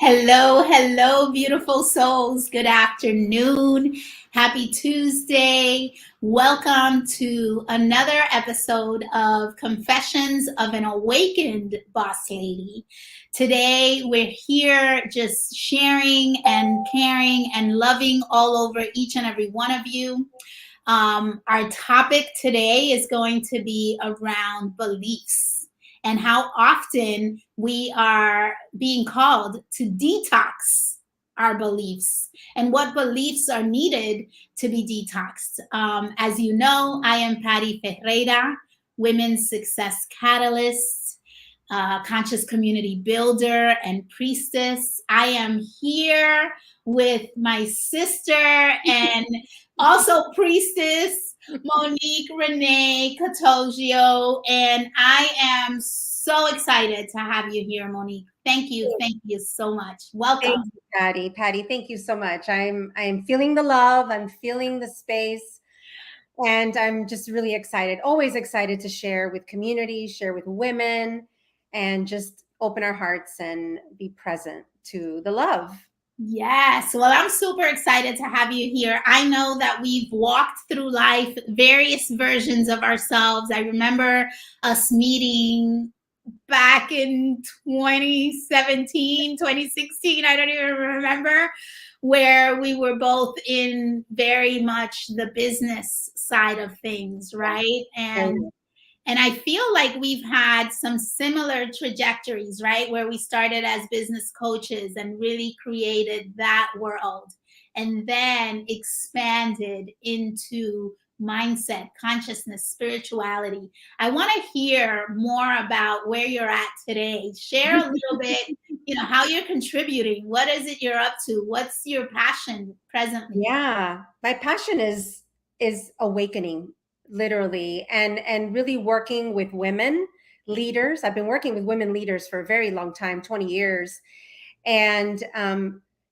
Hello, hello, beautiful souls. Good afternoon. Happy Tuesday. Welcome to another episode of Confessions of an Awakened Boss Lady. Today, we're here just sharing and caring and loving all over each and every one of you. Our topic today is going to be around beliefs and how often we are being called to detox our beliefs and what beliefs are needed to be detoxed. As you know, I am Patty Ferreira, Women's Success Catalyst, conscious community builder, and priestess. I am here with my sister and also priestess Monique Catoggio, and I am so excited to have you here, Monique. Thank you so much. Welcome. Thank you, Patty. Patty, thank you so much. I'm feeling the love. I'm feeling the space, and I'm just really excited. Always excited to share with community, share with women, and just open our hearts and be present to the love. Yes. Well, I'm super excited to have you here. I know that we've walked through life, various versions of ourselves. I remember us meeting back in 2017, 2016. I don't even remember, where we were both in very much the business side of things, right? And I feel like we've had some similar trajectories, right? Where we started as business coaches and really created that world and then expanded into mindset, consciousness, spirituality. I want to hear more about where you're at today. Share a little bit, how you're contributing. What is it you're up to? What's your passion presently? Yeah, my passion is awakening, literally, and really working with women leaders. I've been working with women leaders for a very long time, 20 years, and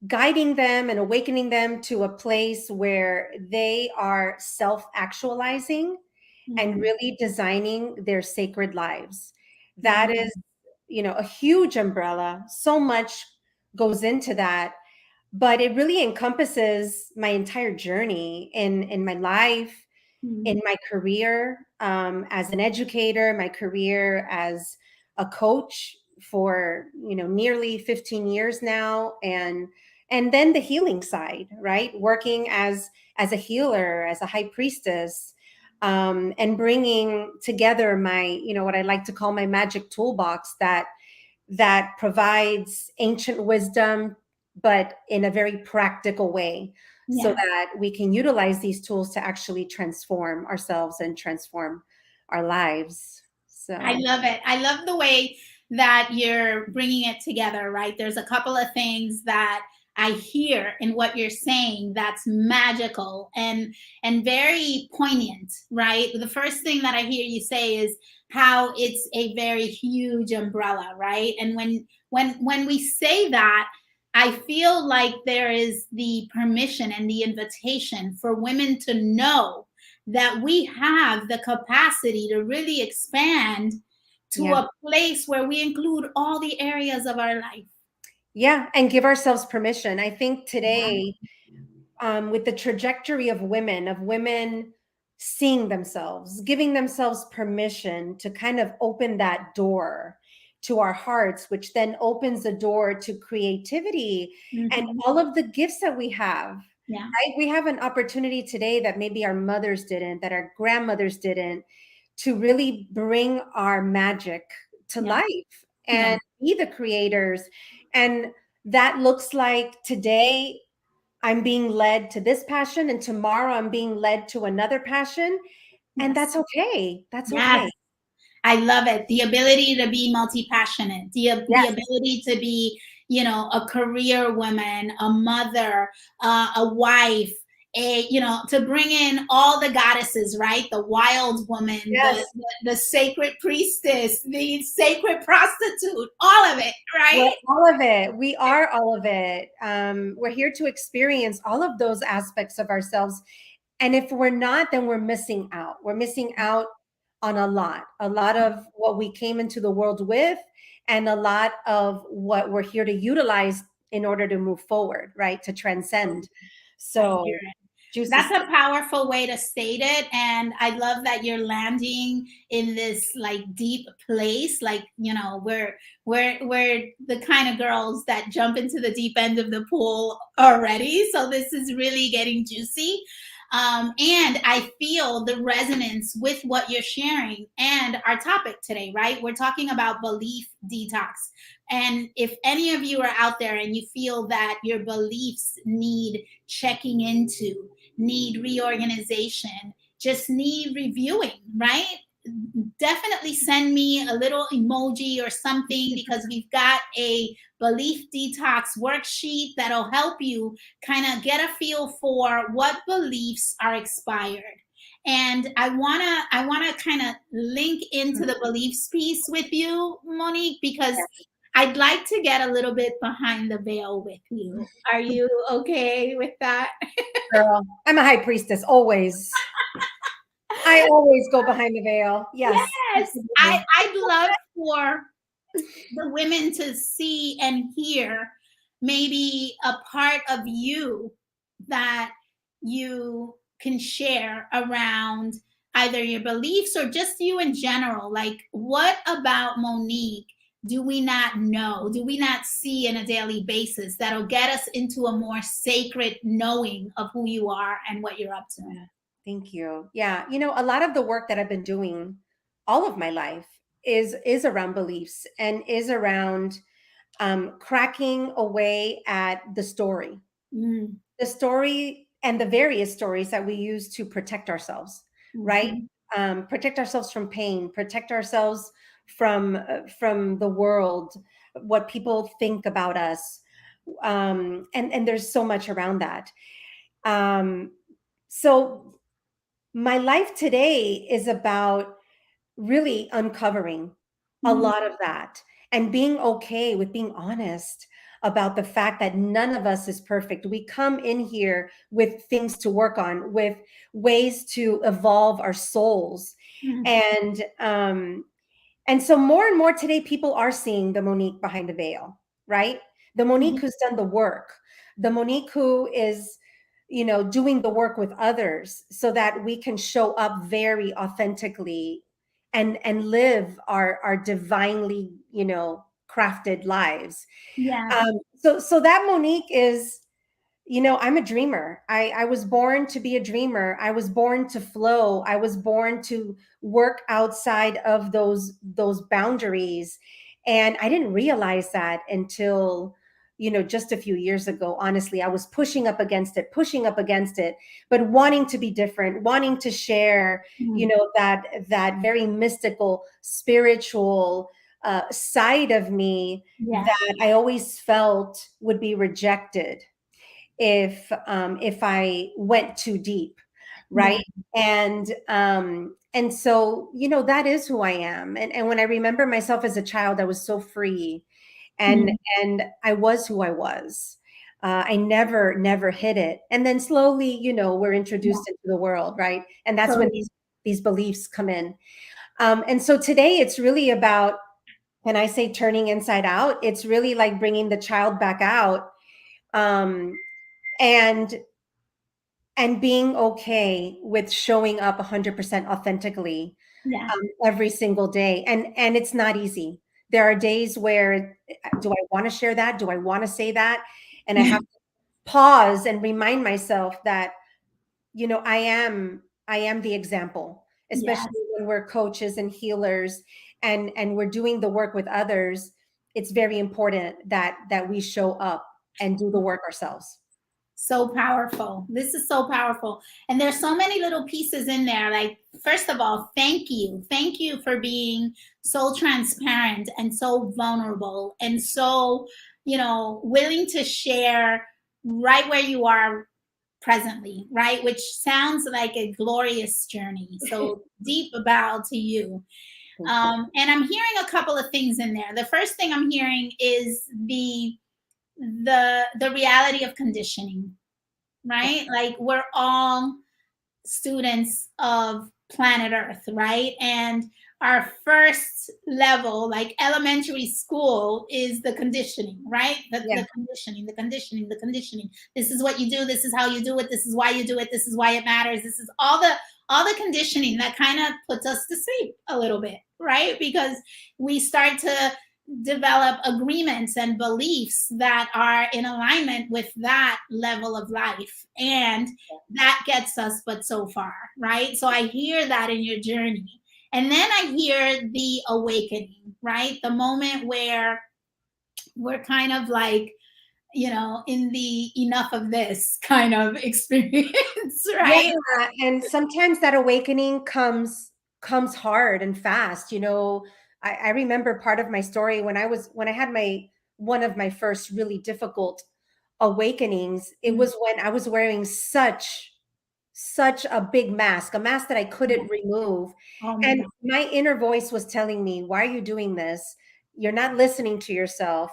guiding them and awakening them to a place where they are self-actualizing and really designing their sacred lives. That is, a huge umbrella. So much goes into that, but it really encompasses my entire journey in my life, in my career, as an educator, my career as a coach for nearly 15 years now, and then the healing side, right? Working as a healer, as a high priestess, and bringing together my what I like to call my magic toolbox that provides ancient wisdom, but in a very practical way, so that we can utilize these tools to actually transform ourselves and transform our lives. So I love it. I love the way that you're bringing it together, right? There's a couple of things that I hear in what you're saying that's magical and very poignant, right? The first thing that I hear you say is how it's a very huge umbrella, right? And when we say that, I feel like there is the permission and the invitation for women to know that we have the capacity to really expand to a place where we include all the areas of our life. Yeah, and give ourselves permission. I think today, with the trajectory of women seeing themselves, giving themselves permission to kind of open that door to our hearts, which then opens the door to creativity and all of the gifts that we have. Yeah. Right? We have an opportunity today that maybe our mothers didn't, that our grandmothers didn't, to really bring our magic to life and be the creators. And that looks like today I'm being led to this passion, and tomorrow I'm being led to another passion. And that's okay. That's okay. I love it. The ability to be multi-passionate, the ability to be, a career woman, a mother, a wife, to bring in all the goddesses, right? The wild woman, the sacred priestess, the sacred prostitute, all of it, right? We're all of it. We are all of it. We're here to experience all of those aspects of ourselves. And if we're not, then we're missing out. We're missing out on a lot of what we came into the world with, and a lot of what we're here to utilize in order to move forward, right? To transcend. I hear So it. juice That's is a powerful way to state it. And I love that you're landing in this like deep place. Like, you know, we're the kind of girls that jump into the deep end of the pool already. So this is really getting juicy. And I feel the resonance with what you're sharing and our topic today, right? We're talking about belief detox. And if any of you are out there and you feel that your beliefs need checking into, need reorganization, just need reviewing, right? Definitely send me a little emoji or something, because we've got a belief detox worksheet that'll help you kind of get a feel for what beliefs are expired. And I wanna kind of link into the beliefs piece with you, Monique, because I'd like to get a little bit behind the veil with you. Are you okay with that? girl. I'm a high priestess, always. I always go behind the veil. Yes, Yes, absolutely. I'd love for the women to see and hear maybe a part of you that you can share around either your beliefs or just you in general. Like, what about Monique do we not know? Do we not see on a daily basis that'll get us into a more sacred knowing of who you are and what you're up to? Yeah, thank you. Yeah, a lot of the work that I've been doing all of my life is around beliefs and is around cracking away at Mm, the story and the various stories that we use to protect ourselves, right? mhm. Protect ourselves from pain, protect ourselves from the world, what people think about us, and there's so much around that. Um, so my life today is about really uncovering a Mm, lot of that and being okay with being honest about the fact that none of us is perfect. We come in here with things to work on, with ways to evolve our souls. mm, And so more and more today, people are seeing the Monique behind the veil, right? The Monique mhm. who's done the work, the Monique who is, doing the work with others so that we can show up very authentically and live our divinely, crafted lives. Yes. So that Monique is, I'm a dreamer. I was born to be a dreamer. I was born to flow. I was born to work outside of those boundaries. And I didn't realize that until, just a few years ago. Honestly, I was pushing up against it, but wanting to be different, wanting to share, Mm, that very mystical, spiritual side of me yes. that I always felt would be rejected if I went too deep, Yeah. right? And so that is who I am. And when I remember myself as a child, I was so free, and Mm, and I was who I was. I never hid it. And then slowly, we're yeah. introduced into the world, right? And that's when Totally. these beliefs come in. And so today, it's really about, when I say turning inside out, it's really like bringing the child back out. Um, and being okay with showing up 100% authentically Yeah. every single day. And it's not easy. There are days where, do I want to share that? Do I want to say that? And I have to pause and remind myself that, I am the example, especially Yes. when we're coaches and healers, and we're doing the work with others. It's very important that we show up and do the work ourselves. So powerful. This is so powerful. And there's so many little pieces in there. Like, first of all, thank you. Thank you for being so transparent and so vulnerable and so, willing to share right where you are presently, right? Which sounds like a glorious journey. So deep bow to you. Thank you. And I'm hearing a couple of things in there. The first thing I'm hearing is the reality of conditioning, right? Like, we're all students of planet Earth, right? And our first level, like elementary school, is the conditioning, right? Yeah. The conditioning, the conditioning, the conditioning. This is what you do. This is how you do it. This is why you do it. This is why it matters. This is all the conditioning that kind of puts us to sleep a little bit, right? Because we start to develop agreements and beliefs that are in alignment with that level of life. And that gets us but so far, right? So I hear that in your journey. And then I hear the awakening, right? The moment where we're kind of like, in the enough of this kind of experience, Yeah, right? and sometimes that awakening comes hard and fast. I remember part of my story when I had my one of my first really difficult awakenings. It Mm. was when I was wearing such a big mask, a mask that I couldn't remove. Oh my And God. my inner voice was telling me, why are you doing this? You're not listening to yourself.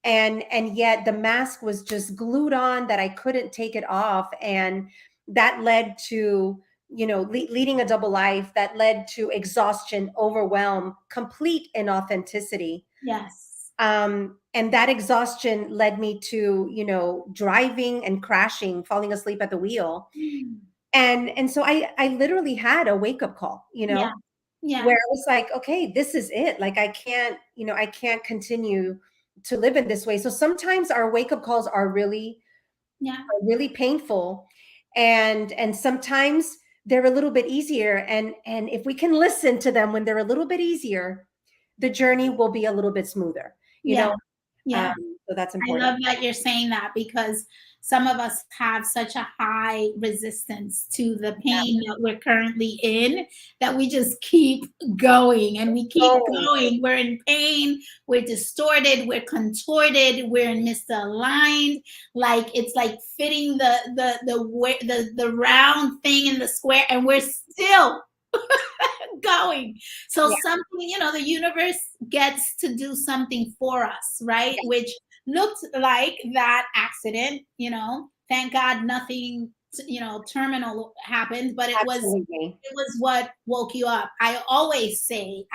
And yet the mask was just glued on that I couldn't take it off. And that led to, leading a double life, that led to exhaustion, overwhelm, complete inauthenticity. Yes. And that exhaustion led me to, driving and crashing, falling asleep at the wheel. Mm. And so I literally had a wake up call, Yeah. where Yeah. I was like, okay, this is it. Like I can't continue to live in this way. So sometimes our wake up calls Yeah. are really painful, and sometimes they're a little bit easier. And if we can listen to them when they're a little bit easier, the journey will be a little bit smoother, you Yeah. know. Um, Yeah. so that's I important. love that you're saying that, because some of us have such a high resistance to the pain that we're currently in, that we just keep going and we keep Oh, going. We're in pain, we're distorted, we're contorted, we're misaligned. Like it's like fitting the round thing in the square, and we're still going. So yeah, something, the universe gets to do something for us, right? Which looked like that accident, thank God nothing, terminal happened, but absolutely. it was what woke you up. I always say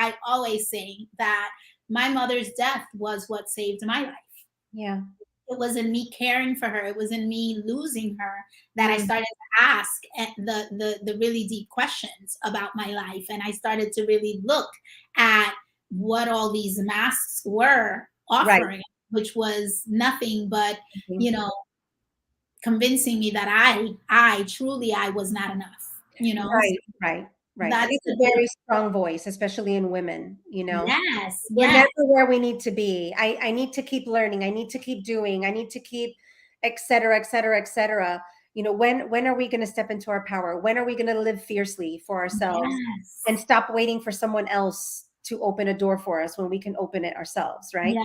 that my mother's death was what saved my life. Yeah. It was in me caring for her, it was in me losing her, that I Mm, started to ask the really deep questions about my life, and I started to really look at what all these masks were right. offering, which was nothing but, Mhm. you know convincing me that I truly, I was not enough. So Right, right, right. And that's it's the a big. very strong voice, especially in women. Yes, We're yes. never where we need to be. I need to keep learning. I need to keep doing. I need to keep, et cetera, et cetera, et cetera. When are we going to step into our power? When are we going to live fiercely for ourselves and Yes. stop waiting for someone else to open a door for us when we can open it ourselves, right? Yeah.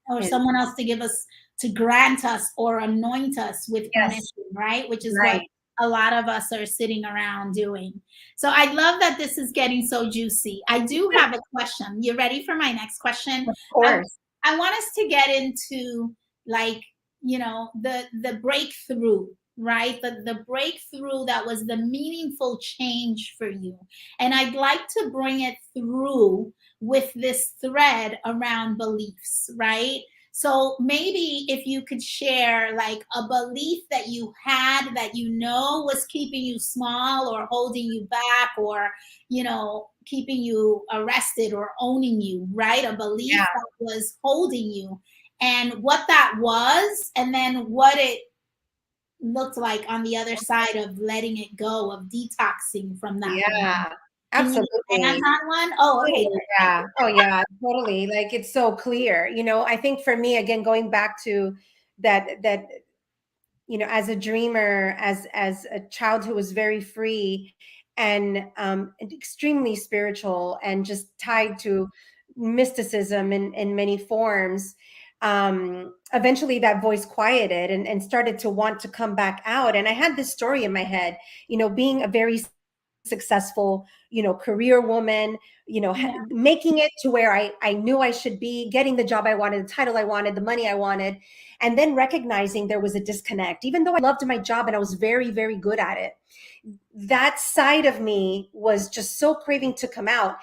Or And someone else to give us, to grant us or anoint us with yes, permission, right? Which is what right. a lot of us are sitting around doing. So I love that this is getting so juicy. I do have a question. You ready for my next question? Of I, course. I want us to get into, like, the breakthrough, right? The breakthrough that was the meaningful change for you. And I'd like to bring it through with this thread around beliefs, right? So maybe if you could share like a belief that you had that was keeping you small or holding you back, or keeping you arrested or owning you, right? A Yeah. belief that was holding you, and what that was, and then what it looked like on the other side of letting it go, of detoxing from that belief. Yeah. Can you expand Absolutely. on one? Oh, okay. Oh, yeah. Oh, yeah. Totally. Like it's so clear. I think for me, again, going back to that, as a dreamer, as a child who was very free and extremely spiritual and just tied to mysticism in many forms. Eventually that voice quieted and started to want to come back out. And I had this story in my head, being a very successful, career woman, Yeah. making it to where I knew I should be, getting the job I wanted, the title I wanted, the money I wanted, and then recognizing there was a disconnect. Even though I loved my job and I was very, very good at it, that side of me was just so craving to come out.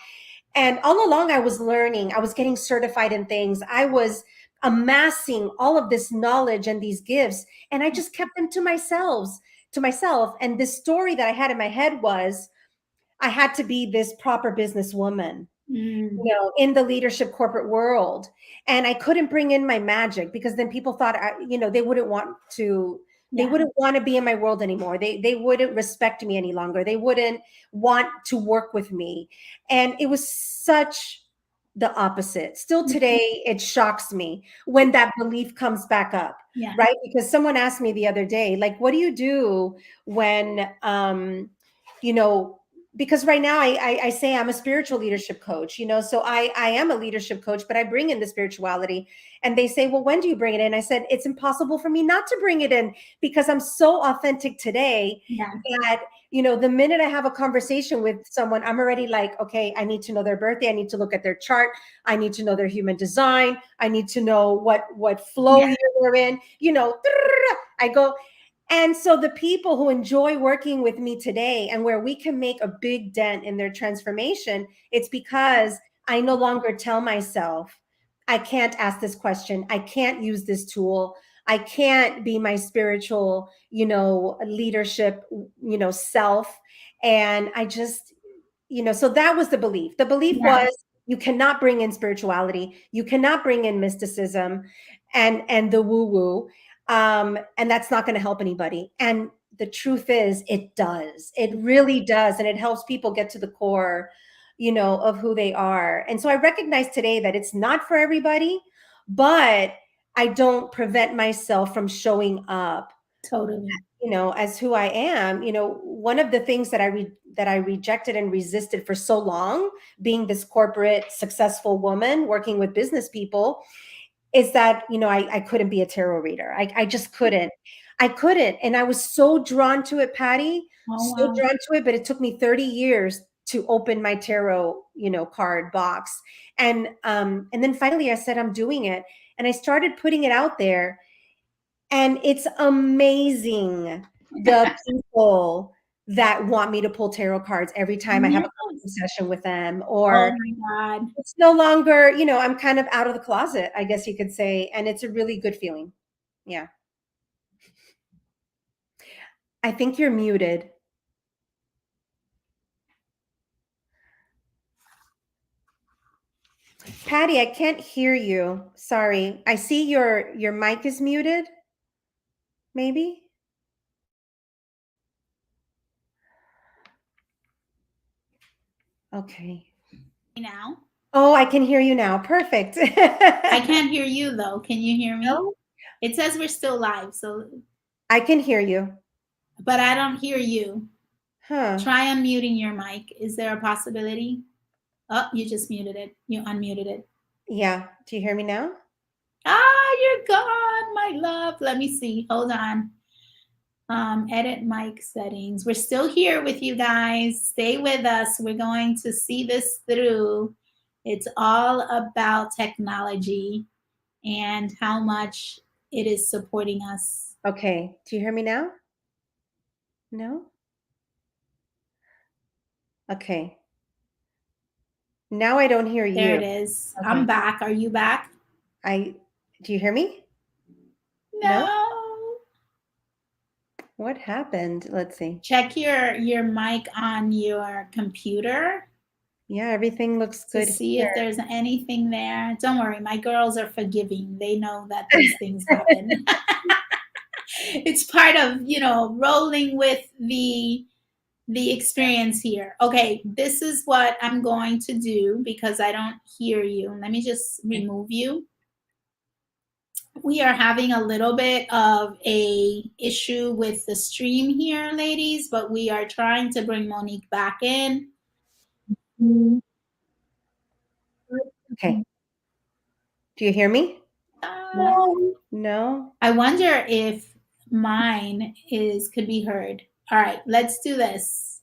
And all along I was learning, I was getting certified in things. I was amassing all of this knowledge and these gifts, and I just kept them to myself. And this story that I had in my head was I had to be this proper businesswoman, Mm, in the leadership corporate world. And I couldn't bring in my magic because then people thought, they wouldn't want to, they yeah. wouldn't want to be in my world anymore. They wouldn't respect me any longer. They wouldn't want to work with me. And it was such the opposite. Still today, it shocks me when that belief comes back up, Yeah. right? Because someone asked me the other day, like, what do you do when, you know, because right now I say I'm a spiritual leadership coach, so I am a leadership coach, but I bring in the spirituality. And they say, well, when do you bring it in? I said, it's impossible for me not to bring it in because I'm so authentic today Yeah. that, the minute I have a conversation with someone, I'm already like, okay, I need to know their birthday. I need to look at their chart. I need to know their human design. I need to know what flow Yeah. year they're in, I go. And so the people who enjoy working with me today and where we can make a big dent in their transformation, it's because I no longer tell myself, I can't ask this question. I can't use this tool. I can't be my spiritual, leadership, self. And I just, so that was the belief. The belief Yeah. was you cannot bring in spirituality. You cannot bring in mysticism and the woo woo, and that's not going to help anybody. And the truth is, it does. It really does, and it helps people get to the core, of who they are. And so I recognize today that it's not for everybody, but I don't prevent myself from showing up, Totally. as who I am. One of the things that I rejected and resisted for so long, being this corporate successful woman working with business people, is that, I couldn't be a tarot reader. I just couldn't. I couldn't. And I was so drawn to it, Patty, Oh, so wow. drawn to it, but it took me 30 years to open my tarot, card box. And then finally I said, I'm doing it. And I started putting it out there. And it's amazing the people that want me to pull tarot cards every time I have a coaching Yes. session with them, Oh or my God. it's no longer, I'm kind of out of the closet, I guess you could say. And it's a really good feeling. Yeah. I think you're muted. Patty, I can't hear you. Sorry. I see your mic is muted. Maybe. Okay. Now, Oh, I can hear you now. Perfect. I can't hear you though. Can you hear me? No, It says we're still live, so, I can hear you. but I don't hear you. Huh. Try unmuting your mic. Is there a possibility? Oh, you just muted it. You unmuted it. Yeah. Do you hear me now? Ah, you're gone, my love. Let me see. Hold on. Edit mic settings. We're still here with you guys. Stay with us. We're going to see this through. It's all about technology and how much it is supporting us. Okay. Do you hear me now? No? Okay. Now I don't hear There you. it is. I'm Okay. back. Are you back? Do you hear me? No? No. What happened? Let's see. Check your mic on your computer Yeah, everything looks to good see here. if there's anything there. Don't worry, my girls are forgiving. They know that these things happen. It's part of, rolling with the experience here. Okay, this is what I'm going to do because I don't hear you. Let me just remove you. We are having a little bit of a issue with the stream here, ladies, but we are trying to bring Monique back in. Okay. Do you hear me? No? I wonder if mine is could be heard. All right, let's do this.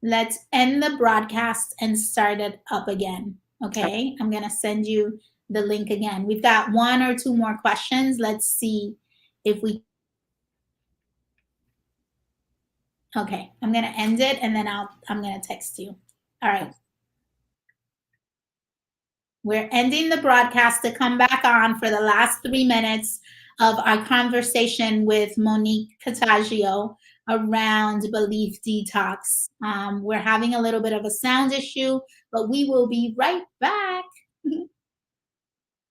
Let's end the broadcast and start it up again. Okay, I'm gonna send you the link again. We've got one or two more questions. Let's see if we. Okay, I'm gonna end it and then I'm gonna text you. All right. We're ending the broadcast to come back on for the last 3 minutes of our conversation with Monique Catoggio around belief detox. We're having a little bit of a sound issue, but we will be right back.